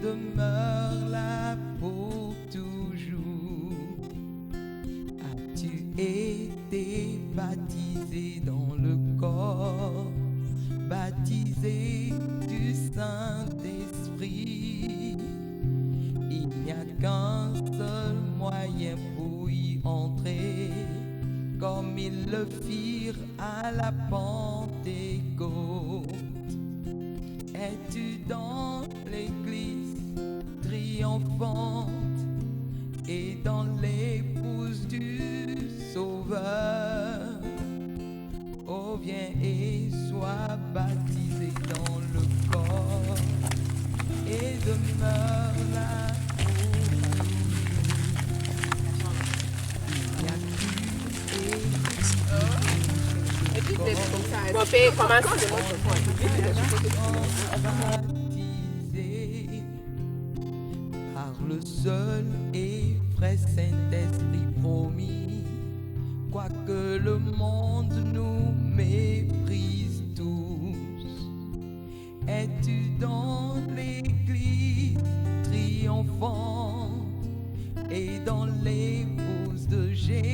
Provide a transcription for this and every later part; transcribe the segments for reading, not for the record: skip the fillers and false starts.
demeure là pour toujours. As-tu été baptisé dans le corps, baptisé du Saint-Esprit? Il n'y a qu'un seul moyen pour y entrer, comme ils le firent à la Pentecôte. Es-tu dans l'église triomphante et dans l'épouse du Sauveur? Oh, viens et sois baptisé dans le corps et demeure là pour baptisé par le seul et vrai Saint-Esprit promis, quoique le monde nous méprise tous. Es-tu dans l'église triomphante et dans l'épouse de Jésus-Christ?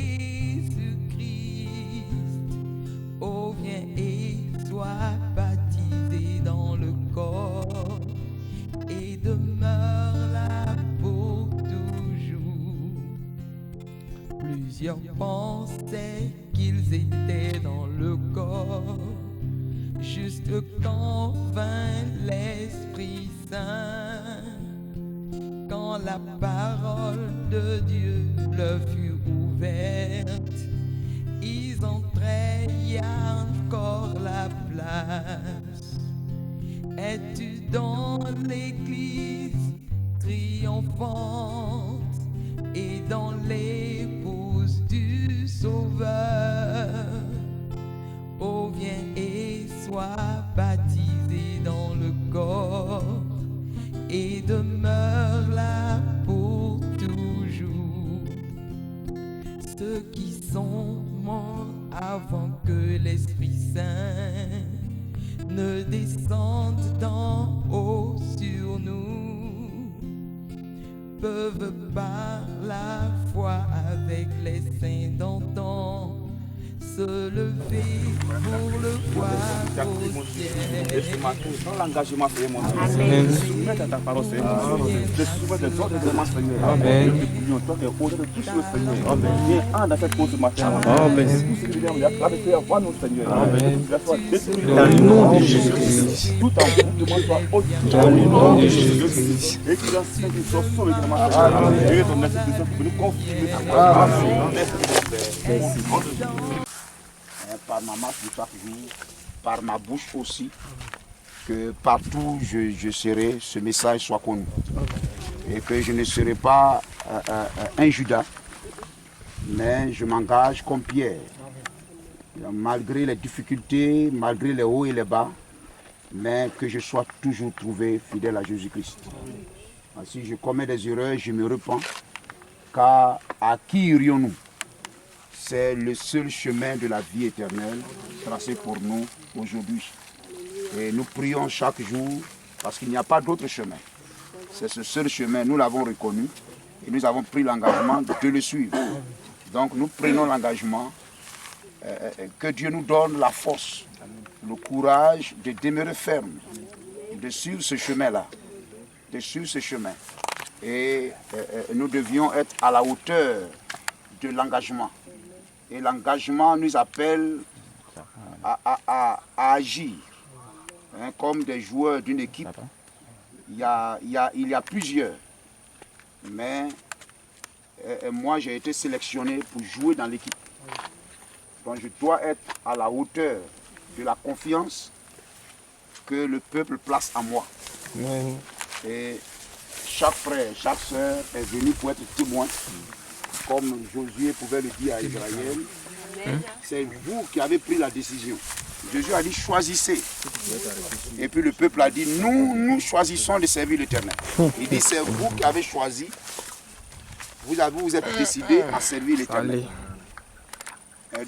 Oh, viens et sois baptisé dans le corps et demeure là pour toujours. Plusieurs pensaient qu'ils étaient dans le corps, juste quand vint l'Esprit Saint, quand la parole de Dieu leur fut ouverte, ils entraient, y a encore la place. Es-tu dans l'église triomphante et dans l'épouse du Sauveur? Oh, viens et sois baptisé dans le corps et demeure là pour toujours. Ceux qui sont morts avant que l'Esprit Saint ne descende d'en haut sur nous peuvent par la foi avec les saints d'antan se lever pour le voir au ciel. Dans l'engagement, Seigneur, mon Dieu. Je soumets à ta parole, Seigneur, mon Dieu. Je soumets des ordres de ma Seigneur. Amen. Toi qui es au-delà de tout ce Seigneur. Amen. Viens en dans cette cause ce matin. Amen. Tout ce que nous avons fait avant nous, Seigneur. Amen. Dans le nom de Jésus-Christ. Tout en vous demande soit haute. Dans le nom de Jésus-Christ. Et qu'il y a ceux qui sont sauvés de ma Seigneur. Et ton institution pour nous confirmer ta parole. Merci. Par ma marche de chaque jour, par ma bouche aussi, que partout je serai, ce message soit connu. Et que je ne serai pas un Judas, mais je m'engage comme Pierre. Malgré les difficultés, malgré les hauts et les bas, mais que je sois toujours trouvé fidèle à Jésus-Christ. Si je commets des erreurs, je me repens, car à qui irions-nous? C'est le seul chemin de la vie éternelle tracé pour nous aujourd'hui. Et nous prions chaque jour parce qu'il n'y a pas d'autre chemin. C'est ce seul chemin, nous l'avons reconnu et nous avons pris l'engagement de le suivre. Donc nous prenons l'engagement que Dieu nous donne la force, le courage de demeurer ferme, de suivre ce chemin-là, de suivre ce chemin. Et nous devions être à la hauteur de l'engagement. Et l'engagement nous appelle à agir comme des joueurs d'une équipe. Il y a plusieurs. Mais moi, j'ai été sélectionné pour jouer dans l'équipe. Donc je dois être à la hauteur de la confiance que le peuple place en moi. Et chaque frère, chaque soeur est venu pour être témoin. Comme Josué pouvait le dire à Israël, c'est vous qui avez pris la décision. Jésus a dit choisissez. Et puis le peuple a dit nous choisissons de servir l'Éternel. Il dit c'est vous qui avez choisi. Vous êtes décidé à servir l'Éternel.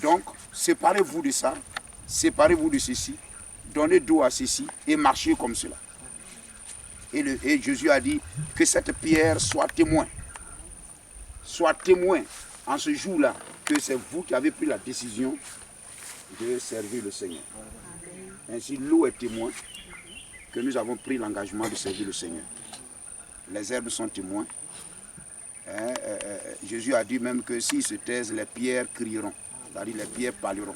Donc séparez-vous de ça, séparez-vous de ceci, donnez dos à ceci et marchez comme cela. Et Jésus a dit que cette pierre soit témoin. Soit témoin en ce jour-là que c'est vous qui avez pris la décision de servir le Seigneur. Ainsi, l'eau est témoin que nous avons pris l'engagement de servir le Seigneur. Les herbes sont témoins. Jésus a dit même que s'ils se taisent, les pierres crieront. C'est-à-dire les pierres parleront.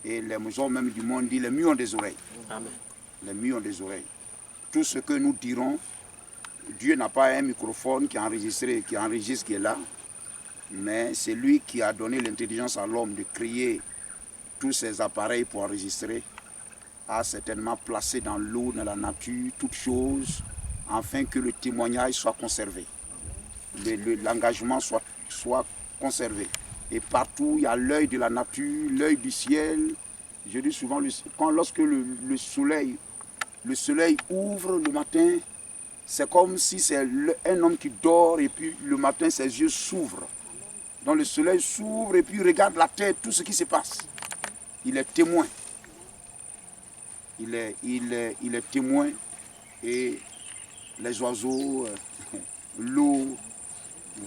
Et les hommes même du monde disent les murs ont des oreilles. Amen. Les murs ont des oreilles. Tout ce que nous dirons, Dieu n'a pas un microphone qui enregistre qui est là, mais c'est lui qui a donné l'intelligence à l'homme de créer tous ces appareils pour enregistrer, a certainement placé dans l'eau, dans la nature, toutes choses, afin que le témoignage soit conservé, l'engagement soit conservé. Et partout, il y a l'œil de la nature, l'œil du ciel. Je dis souvent, lorsque le soleil ouvre le matin, c'est comme si c'est un homme qui dort et puis le matin, ses yeux s'ouvrent. Donc le soleil s'ouvre et puis regarde la terre, tout ce qui se passe. Il est témoin. Il est témoin et les oiseaux, l'eau,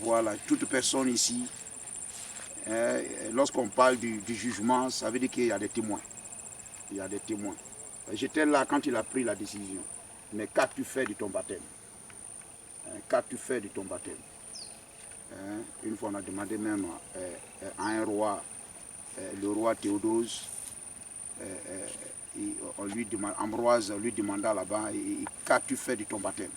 voilà, toute personne ici. Lorsqu'on parle du jugement, ça veut dire qu'il y a des témoins. Il y a des témoins. J'étais là quand il a pris la décision. Mais qu'as-tu fait de ton baptême? Qu'as-tu fait de ton baptême? Une fois on a demandé même à un roi, le roi Théodose, Ambroise lui demanda là-bas, qu'as-tu fait de ton baptême?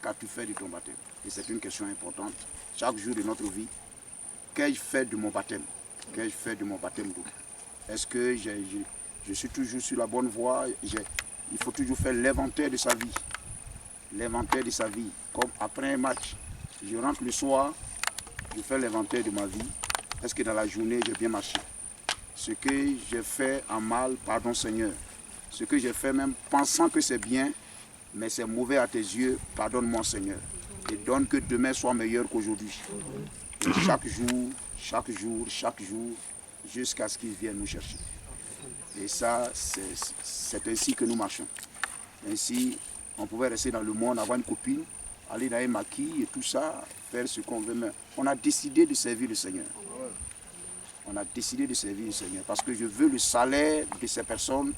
Qu'as-tu fait de ton baptême? Et c'est une question importante. Chaque jour de notre vie, qu'ai-je fait de mon baptême? Qu'ai-je fait de mon baptême d'eau? Est-ce que je suis toujours sur la bonne voie? Il faut toujours faire l'inventaire de sa vie. L'inventaire de sa vie. Comme après un match, je rentre le soir, je fais l'inventaire de ma vie. Est-ce que dans la journée, j'ai bien marché? Ce que j'ai fait en mal, pardon Seigneur. Ce que j'ai fait même pensant que c'est bien, mais c'est mauvais à tes yeux, pardonne-moi Seigneur. Et donne que demain soit meilleur qu'aujourd'hui. Et chaque jour, jusqu'à ce qu'il vienne nous chercher. Et ça, c'est ainsi que nous marchons. Ainsi, on pouvait rester dans le monde, avoir une copine, aller dans un maquis et tout ça, faire ce qu'on veut. Mais on a décidé de servir le Seigneur. On a décidé de servir le Seigneur. Parce que je veux le salaire de ces personnes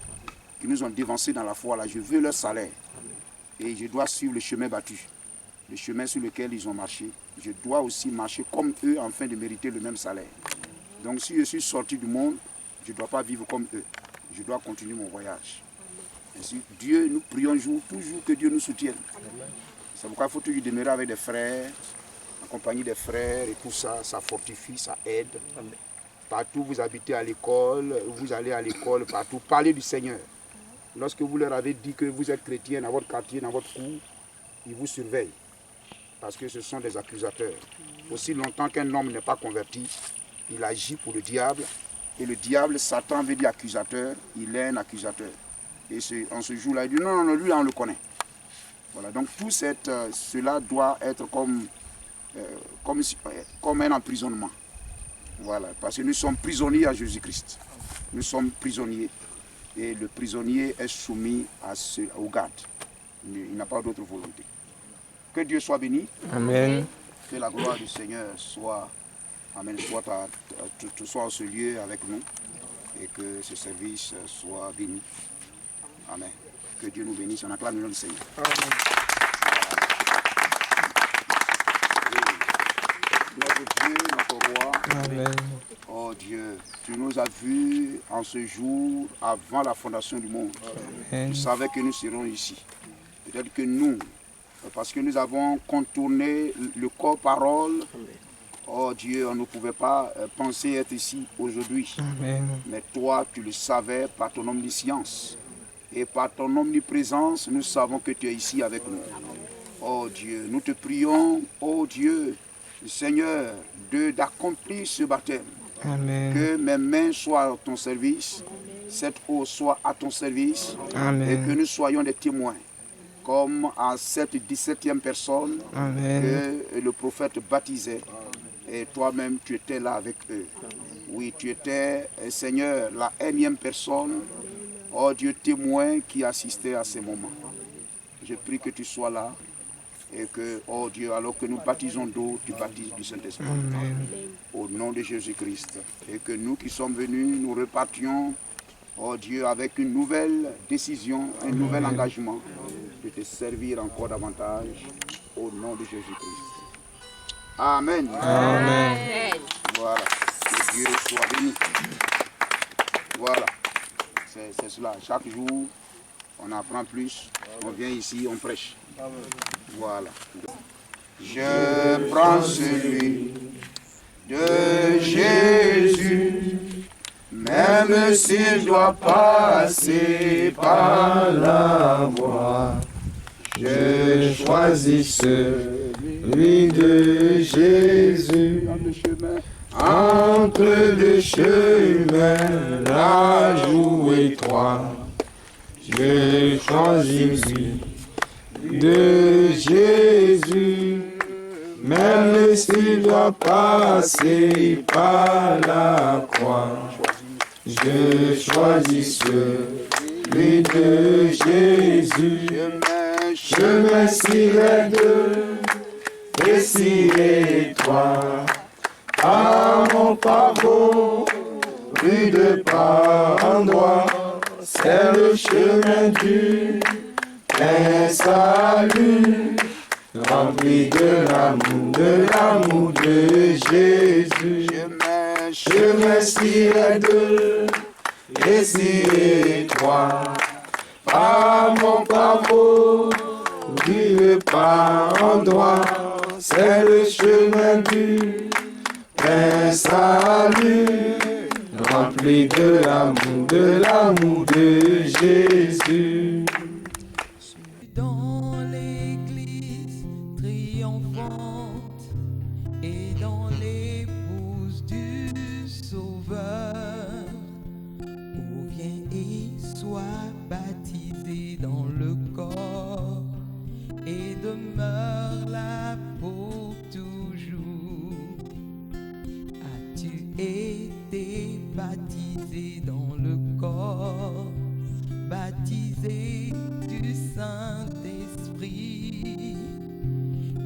qui nous ont dévancés dans la foi. Là, je veux leur salaire. Et je dois suivre le chemin battu. Le chemin sur lequel ils ont marché. Je dois aussi marcher comme eux afin de mériter le même salaire. Donc si je suis sorti du monde, je ne dois pas vivre comme eux. Je dois continuer mon voyage. Ainsi, Dieu, nous prions toujours que Dieu nous soutienne. C'est pourquoi il faut toujours demeurer avec des frères, en compagnie des frères et tout ça, ça fortifie, ça aide. Partout vous habitez à l'école, vous allez à l'école, partout, parlez du Seigneur. Lorsque vous leur avez dit que vous êtes chrétien dans votre quartier, dans votre cour, ils vous surveillent. Parce que ce sont des accusateurs. Aussi longtemps qu'un homme n'est pas converti, il agit pour le diable. Et le diable, Satan veut dire accusateur, il est un accusateur. Et en ce jour-là, il dit non, lui là, on le connaît. Voilà, donc tout cela doit être comme un emprisonnement. Voilà, parce que nous sommes prisonniers à Jésus-Christ. Nous sommes prisonniers. Et le prisonnier est soumis au garde. Il n'a pas d'autre volonté. Que Dieu soit béni. Amen. Que la gloire du Seigneur soit en ce lieu avec nous. Et que ce service soit béni. Amen. Que Dieu nous bénisse. On acclame le nom du Seigneur. Amen. Notre Dieu, notre roi. Amen. Oh Dieu, tu nous as vus en ce jour avant la fondation du monde. Amen. Tu savais que nous serons ici. Peut-être que nous, parce que nous avons contourné le corps parole, oh Dieu, on ne pouvait pas penser être ici aujourd'hui. Amen. Mais toi, tu le savais par ton omniscience. Et par ton omniprésence, nous savons que tu es ici avec nous. Oh Dieu, nous te prions, oh Dieu, Seigneur, d'accomplir ce baptême. Amen. Que mes mains soient à ton service, cette eau soit à ton service. Amen. Et que nous soyons des témoins. Comme à cette 17e personne Amen. que le prophète baptisait. Et toi-même, tu étais là avec eux. Oui, tu étais, Seigneur, la énième personne, oh Dieu, témoin qui assistait à ces moments. je prie que tu sois là et que, oh Dieu, alors que nous baptisons d'eau, tu baptises du Saint-Esprit. Au nom de Jésus-Christ. Et que nous qui sommes venus, nous repartions, oh Dieu, avec une nouvelle décision, un nouvel engagement de te servir encore davantage au nom de Jésus-Christ. Amen. Amen. Voilà. Que Dieu soit béni. Voilà. C'est cela. Chaque jour, on apprend plus. On vient ici, on prêche. Voilà. Je prends celui de Jésus, même s'il doit passer par la voie. Je choisis celui de Jésus. Entre le chemin, la joue étroite, je choisis celui de Jésus, même s'il doit passer par la croix. Je choisis celui de Jésus, chemin si raide et si étroit. À mon pavot, rue de par endroit, c'est le chemin du plein salut, rempli de l'amour de Jésus. Chemin si raide et si étroit, à mon pavot, rue de par endroit, c'est le chemin du un salut, rempli de l'amour de Jésus. Dans l'église triomphante et dans l'épouse du Sauveur, oh viens et sois baptisé dans le corps et demeure là pour toujours. Été baptisé dans le corps, baptisé du Saint-Esprit.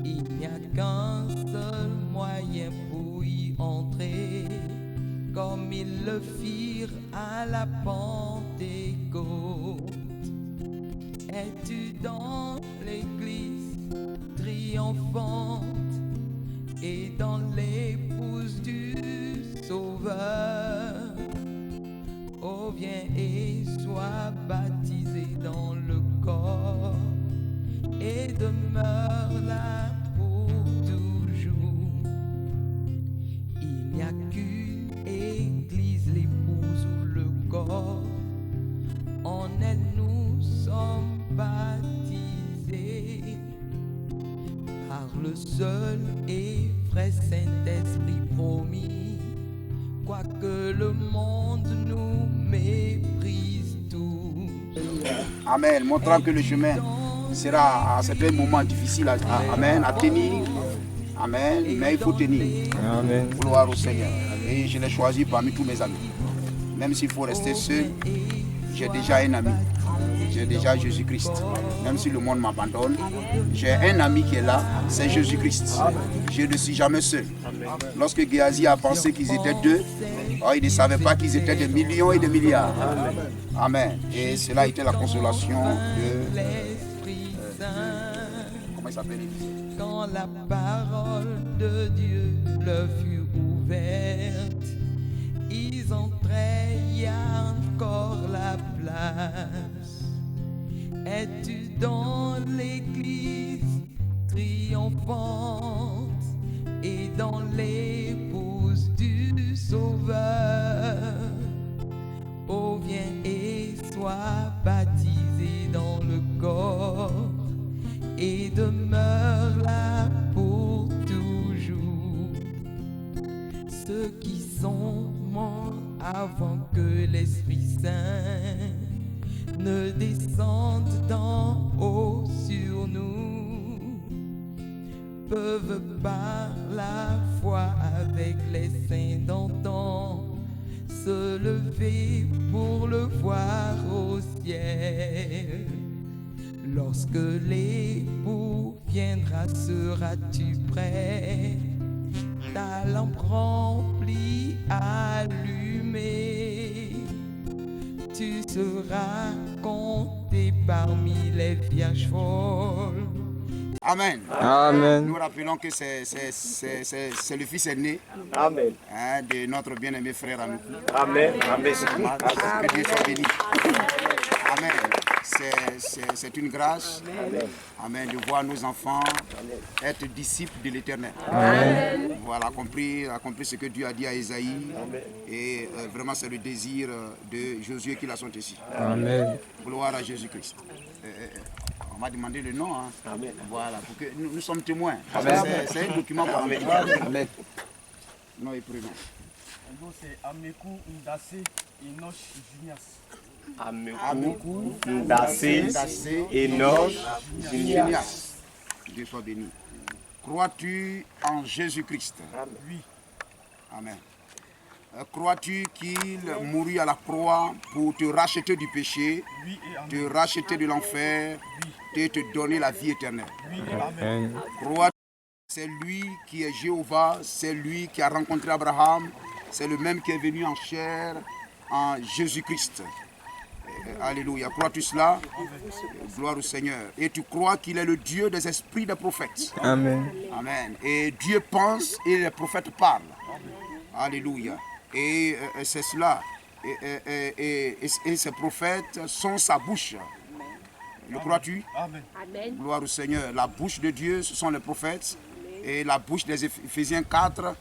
Il n'y a qu'un seul moyen pour y entrer, comme ils le firent à la Pentecôte. Es-tu dans l'église triomphante et dans l'épouse du Sauveur? Oh viens et sois baptisé dans le corps et demeure là pour toujours. Il n'y a qu'une église, l'épouse ou le corps. En elle nous sommes baptisés par le seul et vrai Saint-Esprit promis, quoique le monde nous méprise tous. Amen. Montrant que le chemin sera à certains moments difficile à tenir. Amen. Mais il faut tenir. Amen. Gloire au Seigneur. Et je l'ai choisi parmi tous mes amis. Même s'il faut rester seul, j'ai déjà un ami. J'ai déjà Jésus-Christ. Même si le monde m'abandonne, j'ai un ami qui est là, c'est Jésus-Christ. Je ne suis jamais seul. Lorsque Géasi a pensé qu'ils étaient deux, il ne savait pas qu'ils étaient des millions et des milliards. Amen. Et cela a été la consolation de l'Esprit Saint. Comment il s'appelle? Quand la parole de Dieu leur fut ouverte, ils entraient, il y a encore la place. Es-tu dans l'église triomphante et dans l'épouse du Sauveur? Oh viens et sois baptisé dans le corps et demeure là pour toujours. Ceux qui sont morts avant que l'Esprit Saint ne descende d'en haut sur nous peuvent par la foi avec les saints d'antan se lever pour le voir au ciel. Lorsque l'époux viendra, seras-tu prêt? Ta lampe remplie, allumée. Tu seras compté parmi les vierges folles. Amen. Amen. Nous rappelons que c'est le fils aîné Amen. de notre bien-aimé frère Amoukou. Amen. Amen. Que Dieu soit béni. Amen. C'est une grâce. Amen. De voir nos enfants être disciples de l'Éternel. Voilà, accomplir ce que Dieu a dit à Esaïe. Et vraiment, c'est le désir de Josué qui l'a sont ici. Amen. Gloire à Jésus-Christ. On m'a demandé le nom. Hein. Amen. Voilà, pour que nous sommes témoins. C'est un document pour nous. Amen. Non, et prénom. C'est Amekou Ndase Enoch Junias. Amekou Ndase Enoch Junias. Dieu soit béni. Crois-tu en Jésus-Christ? Oui. Amen. Crois-tu qu'il mourut à la croix pour te racheter du péché, Oui et amen. te racheter de l'enfer et te donner la vie éternelle? Oui et amen. Crois-tu que c'est lui qui est Jéhovah, c'est lui qui a rencontré Abraham, c'est le même qui est venu en chair, en Jésus-Christ. Alléluia. Crois-tu cela? Gloire au Seigneur. Et tu crois qu'il est le Dieu des esprits des prophètes? Amen. Amen. Et Dieu pense et les prophètes parlent. Alléluia. Et c'est cela. Et ces prophètes sont sa bouche. Le crois-tu? Amen. Gloire au Seigneur. La bouche de Dieu, ce sont les prophètes. Et la bouche des Éphésiens 4,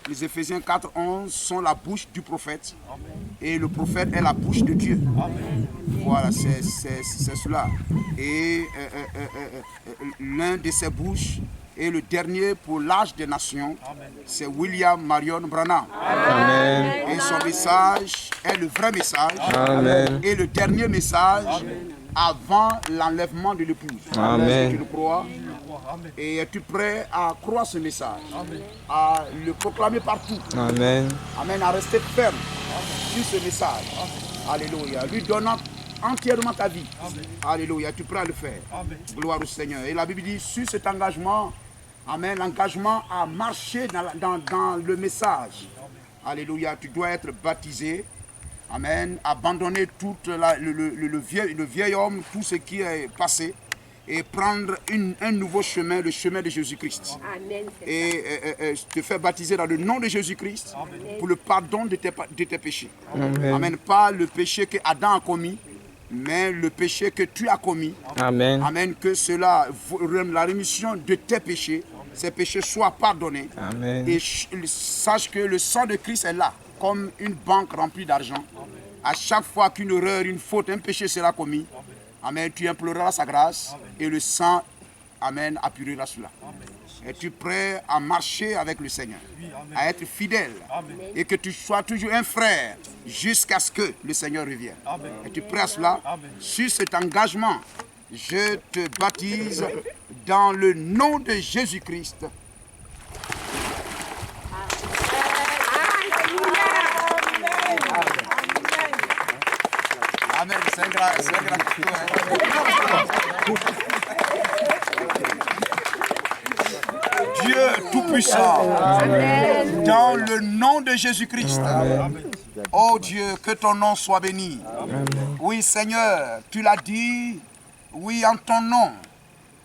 les Éphésiens 4, 11 sont la bouche du prophète. Et le prophète est la bouche de Dieu. Voilà, c'est cela. Et l'un de ces bouches et le dernier pour l'âge des nations, c'est William Marion Branham. Amen. Et son message est le vrai message. Amen. Et le dernier message avant l'enlèvement de l'épouse. Amen. Est-ce que tu le crois? Et es-tu prêt à croire ce message? À le proclamer partout? Amen. Amen. À rester ferme sur ce message. Alléluia. Lui donnant entièrement ta vie. Alléluia. Tu es prêt à le faire? Gloire au Seigneur. Et la Bible dit, sur cet engagement, amen, l'engagement à marcher dans le message. Alléluia. Tu dois être baptisé. Amen. Abandonner tout le vieil homme, tout ce qui est passé, et prendre un nouveau chemin, le chemin de Jésus-Christ. Et te faire baptiser dans le nom de Jésus-Christ pour le pardon de tes péchés. Amen. Amen. Pas le péché que Adam a commis, mais le péché que tu as commis. Amen. Amen. Que cela, la rémission de tes péchés, ces péchés soient pardonnés. Amen. Et sache que le sang de Christ est là, comme une banque remplie d'argent. À chaque fois qu'une erreur, une faute, un péché sera commis, amen, tu imploreras sa grâce et le sang, amen, appuiera cela. Es-tu prêt à marcher avec le Seigneur, à être fidèle et que tu sois toujours un frère jusqu'à ce que le Seigneur revienne? Es-tu prêt à cela? Sur cet engagement, je te baptise dans le nom de Jésus-Christ. Amen. C'est un grand Dieu Tout-Puissant, dans le nom de Jésus-Christ. Oh Dieu, que ton nom soit béni. Oui Seigneur, tu l'as dit, oui en ton nom.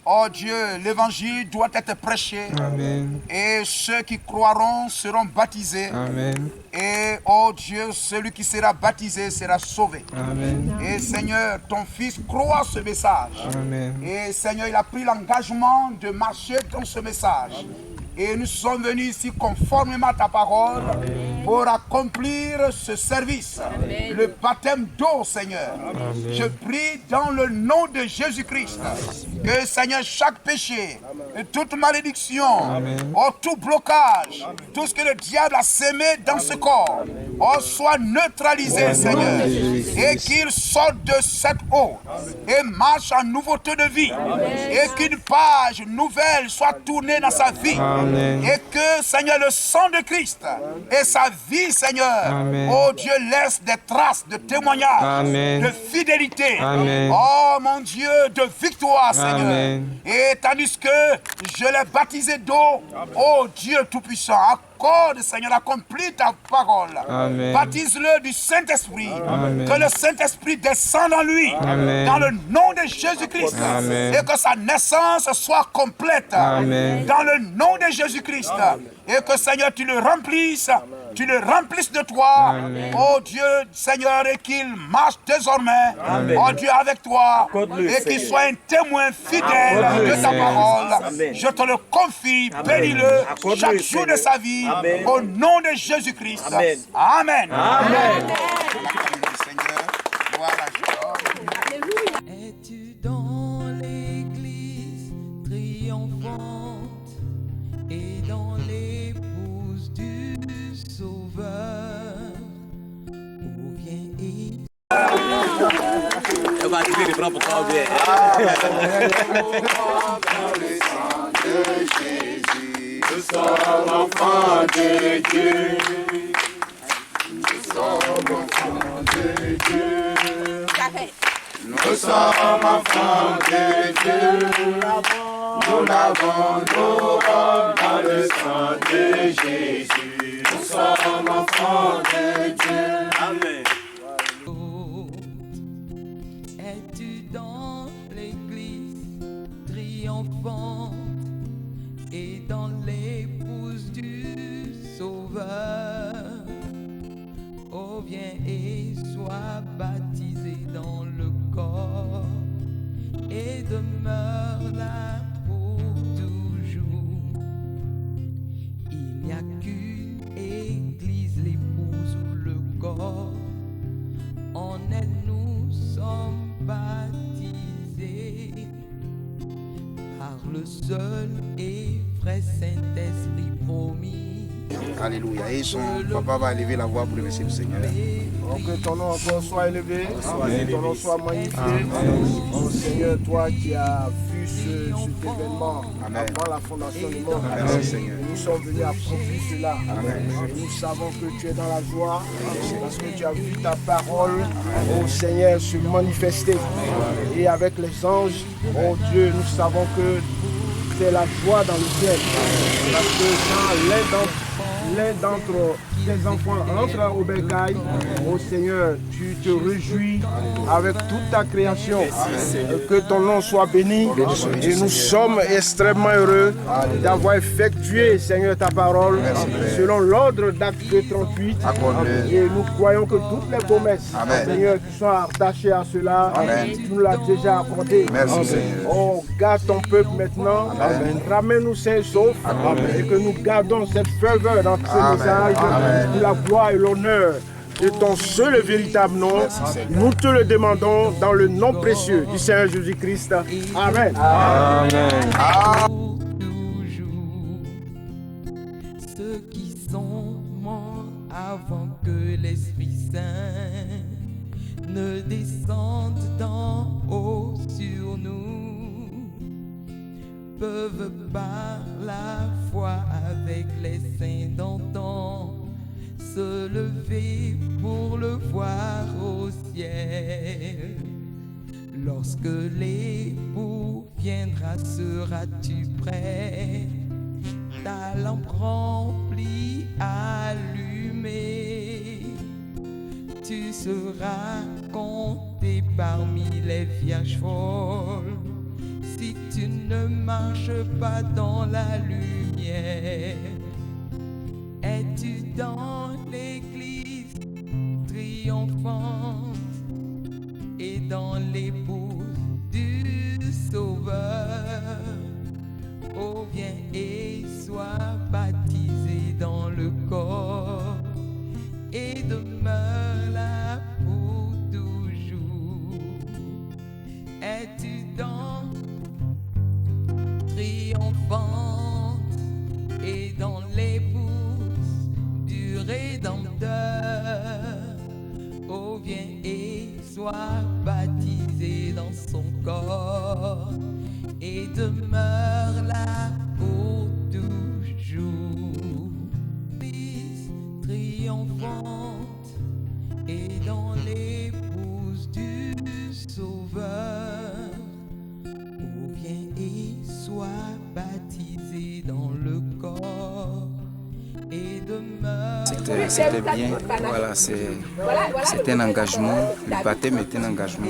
Oh Dieu, l'évangile doit être prêché. Amen. Et ceux qui croiront seront baptisés. Amen. Et oh Dieu, celui qui sera baptisé sera sauvé. Amen. Et Seigneur, ton fils croit ce message. Amen. Et Seigneur, il a pris l'engagement de marcher dans ce message. Et nous sommes venus ici conformément à ta parole pour accomplir ce service. Le baptême d'eau, Seigneur. Je prie dans le nom de Jésus-Christ que, Seigneur, chaque péché, toute malédiction, oh, tout blocage, tout ce que le diable a sémé dans ce corps, oh, soit neutralisé, Seigneur. et qu'il sorte de cette eau et marche en nouveauté de vie. Et qu'une page nouvelle soit tournée dans sa vie. Et que, Seigneur, le sang de Christ et sa vie, Seigneur, oh Dieu, laisse des traces de témoignage, de fidélité. Oh mon Dieu, de victoire, Seigneur. Et tandis que je l'ai baptisé d'eau, oh Dieu Tout-Puissant, accorde, Seigneur, accomplis ta parole. Baptise-le du Saint-Esprit. Que le Saint-Esprit descende en lui. Dans le nom de Jésus-Christ. Et que sa naissance soit complète. Dans le nom de Jésus-Christ. Et que, Seigneur, tu le remplisses. Tu le remplisses de toi. Oh Dieu, Seigneur, et qu'il marche désormais. Oh Dieu, avec toi. Et qu'il soit un témoin fidèle de ta parole. Je te le confie. Bénis-le chaque jour de sa vie. Au nom de Jésus-Christ. Amen. Es-tu dans l'église triomphante et dans l'épouse du Sauveur? Où vient il? Nous sommes enfants de Dieu. Nous sommes enfants de Dieu. Nous sommes enfants de Dieu. Nous l'avons dans le sang de Jésus. Nous sommes enfants de Dieu. Amen. Es-tu dans l'église triomphante et dans l'épouse du Sauveur? Oh, viens et sois baptisé dans le corps et demeure là pour toujours. Il n'y a qu'une église, l'épouse ou le corps. En elle nous sommes baptisés par le seul et vrai Saint-Esprit promis. Alléluia. Et son papa va élever la voix pour remercier le Seigneur. Que ton nom encore soit élevé, que ton nom soit magnifié. Oh Seigneur, toi qui as vu cet événement avant la fondation du monde, nous sommes venus accomplir cela. Et nous savons que tu es dans la joie parce que tu as vu ta parole, oh Seigneur, se manifester. Et avec les anges, oh Dieu, nous savons que c'est la joie dans le ciel. Parce que quand l'un d'entre tes enfants entre au bercail, oh Seigneur, tu te réjouis avec toute ta création. Que ton nom soit béni. Et nous sommes extrêmement heureux d'avoir effectué, Seigneur, ta parole selon l'ordre d'Acte 38. Et nous croyons que toutes les promesses, Seigneur, qui sont attachées à cela, tu nous l'as déjà accordé. Oh, garde ton peuple maintenant. Ramène-nous sains et saufs. Et que nous gardons cette ferveur dans ce message. Pour la gloire et l'honneur de ton seul et véritable nom, nous te le demandons dans le nom précieux du Seigneur Jésus-Christ. Amen. Pour toujours, ceux qui sont morts avant que l'Esprit Saint ne descende d'en haut sur nous peuvent par la foi avec les saints d'antan se lever pour le voir au ciel. Lorsque l'époux viendra, seras-tu prêt? Ta lampe remplie, allumée. Tu seras compté parmi les vierges folles si tu ne marches pas dans la lumière. Es-tu dans l'église triomphante et dans l'épouse du Sauveur? Oh, viens et sois baptisé dans le corps et demeure là pour toujours. Es-tu dans triomphante et dans l'épouse du Rédempteur? Oh, viens et soit baptisé dans son corps et demeure là pour toujours. L'église triomphante et dans l'épouse du Sauveur. Oh, viens et sois baptisé dans le corps et demeure. C'était bien, voilà, c'est un engagement, le baptême est un engagement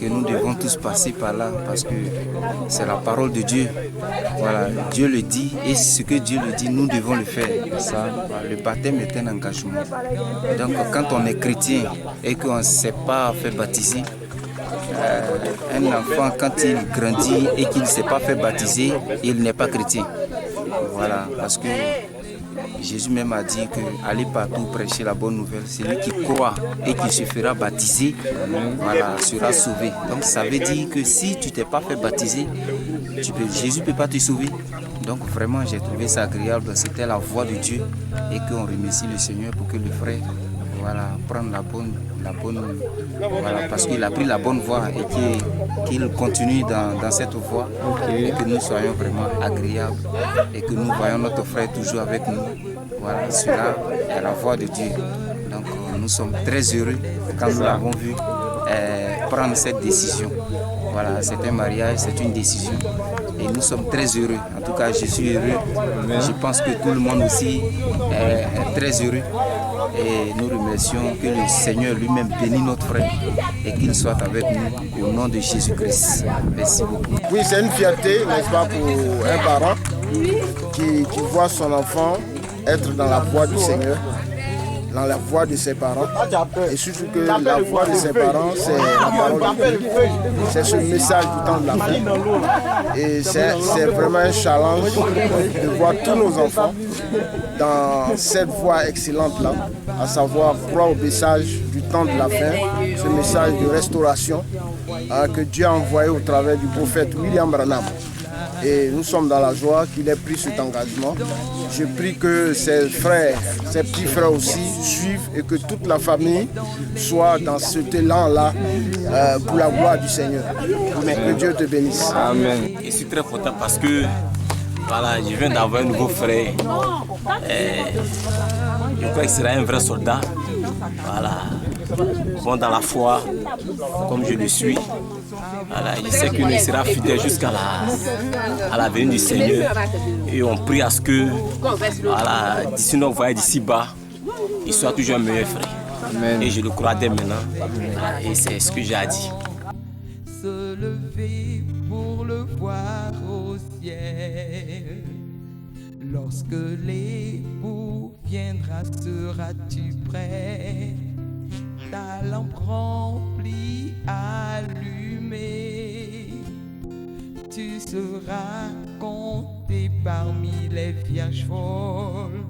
que nous devons tous passer par là parce que c'est la parole de Dieu. Voilà, Dieu le dit et ce que Dieu le dit, nous devons le faire. Ça, le baptême est un engagement. Donc quand on est chrétien et qu'on ne s'est pas fait baptiser, un enfant quand il grandit et qu'il ne s'est pas fait baptiser, il n'est pas chrétien. Voilà, parce que Jésus même a dit que aller partout prêcher la bonne nouvelle, celui qui croit et qui se fera baptiser, voilà, sera sauvé. Donc ça veut dire que si tu t'es pas fait baptiser, Jésus ne peut pas te sauver. Donc vraiment j'ai trouvé ça agréable, c'était la voix de Dieu et qu'on remercie le Seigneur pour que le frère, voilà, prenne la bonne voilà, parce qu'il a pris la bonne voie et qu'il continue dans cette voie et que nous soyons vraiment agréables et que nous voyons notre frère toujours avec nous. Voilà, cela est la voix de Dieu. Donc nous sommes très heureux quand nous l'avons vu prendre cette décision. Voilà, c'est un mariage, c'est une décision et nous sommes très heureux. En tout cas, je suis heureux. Je pense que tout le monde aussi est très heureux. Et nous remercions que le Seigneur lui-même bénisse notre frère et qu'il soit avec nous au nom de Jésus-Christ. Merci beaucoup. Oui, c'est une fierté, n'est-ce pas, pour un parent qui voit son enfant être dans la voie du Seigneur, dans la voie de ses parents. Et surtout que la voie de ses parents, c'est la parole de Dieu. C'est ce message du temps de la fin. Et c'est vraiment un challenge de voir tous nos enfants dans cette voie excellente-là, à savoir croire au message du temps de la fin, ce message de restauration que Dieu a envoyé au travers du prophète William Branham. Et nous sommes dans la joie qu'il ait pris cet engagement. Je prie que ses frères, ses petits frères aussi suivent et que toute la famille soit dans cet élan-là pour la gloire du Seigneur. Que Dieu te bénisse. Amen. Je suis très content parce que voilà, je viens d'avoir un nouveau frère. Je crois qu'il sera un vrai soldat. Voilà. Bon dans la foi, comme je le suis. Voilà, je sais qu'il sera fidèle jusqu'à la venue du Seigneur. Et on prie à ce que, voilà, d'ici notre voyage d'ici-bas, il soit toujours un meilleur frère. Amen. Et je le crois dès maintenant. Voilà, et c'est ce que j'ai à dire. Se lever pour le voir au ciel. Lorsque l'époux viendra, seras-tu prêt? Ta lampe remplie, allumée. Tu seras compté parmi les vierges folles.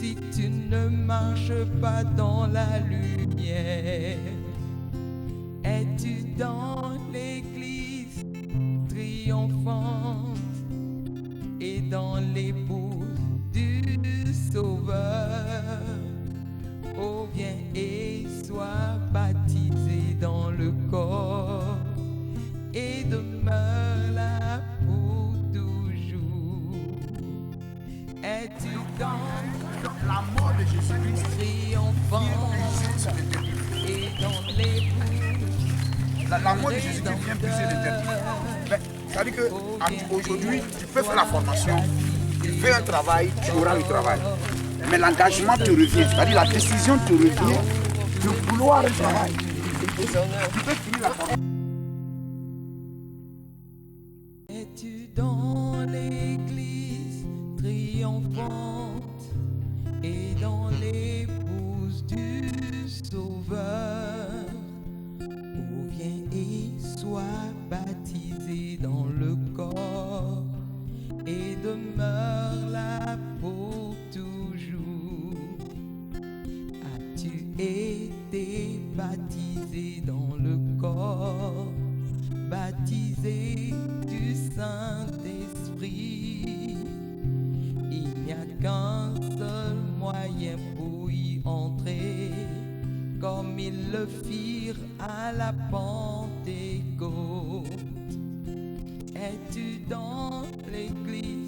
Si tu ne marches pas dans la lumière, es-tu dans l'église triomphante et dans l'épouse du Sauveur? Oh, viens et sois baptisé dans le corps et demeure là pour toujours. Es-tu dans La mort de Jésus-Christ triomphante et dans l'épouse? La mort de Jésus-Christ vient briser l'éternité. C'est-à-dire qu'aujourd'hui, tu peux faire la formation, tu fais un travail, tu auras le travail. Mais l'engagement te revient, c'est-à-dire la décision te revient de vouloir le travail. Tu peux finir la formation. Es-tu dans l'église triomphante et dans l'épouse du Sauveur? Oh, viens et sois baptisé dans le corps et demeure là pour toujours. As-tu été baptisé dans le corps, baptisé du Saint-Esprit? Il n'y a qu'un seul moyen pour y entrer, comme il ils le firent à la Pentecôte. Es-tu dans l'église?